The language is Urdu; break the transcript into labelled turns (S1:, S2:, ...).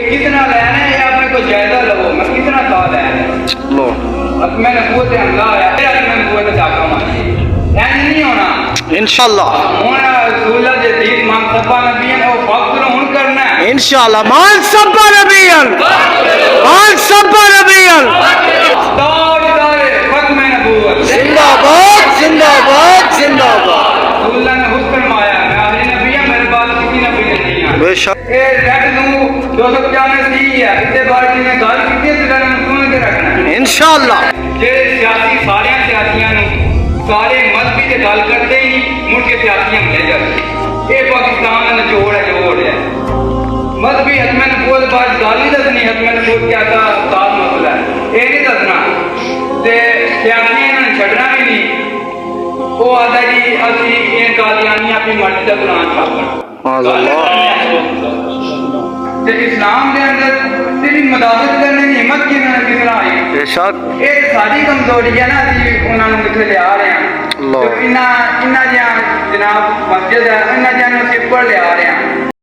S1: کتنا لینا ہے یہ آپ نے کو جائزہ لو میں کتنا سال ہے میں نبوت حملہ ہوا پھر میں نبوت چاکا ماری این نہیں ہونا
S2: انشاءاللہ
S1: ہونا رسول اللہ جدید مان سبا نبیان او فقر ہون کرنا ہے
S2: انشاءاللہ مان سبا نبیان مان سبا نبیان
S1: تاجدار ختم نبوت
S2: زندہ باد زندہ باد زندہ باد
S1: رسول اللہ نے خود فرمایا میں آخری نبی ہوں میرے بعد کسی نبی نہیں ہے
S2: بے شک
S1: اے ریڈ نو 295 ہے اتنے بار جی نے گل کی ہے تو میں سن کے رکھنا ہے
S2: انشاءاللہ
S1: جہے سیاسی سارے سیاسیاں سارے مذہبی سے گل کرتے ہی مڑ کے سیاسیاں ملے جاتے یہ پاکستان کا نچوڑ ہے مذہبی حتم نبوت بعد گل ہی دسنی حتم نبوت کیا تھا استاد مسئلہ ہے یہ نہیں دسنا تے سیاسیاں انہوں نے چھڈنا بھی نہیں وہ آتا جی اسی یہ قادیانی اپنی مرضی کا قرآن چھاپنا تے اسلام کے اندر صرف مدافعت کرنے کی ہمت کی انہوں نے کس طرح آئی
S2: بے شک
S1: ایک ساری کمزوری ہے نا اسی انہوں نے کتنے لے آ رہے ہیں
S2: اللہ
S1: انہاں جہاں جناب مسجد ہے انہاں جہاں سپر لے آ رہے ہیں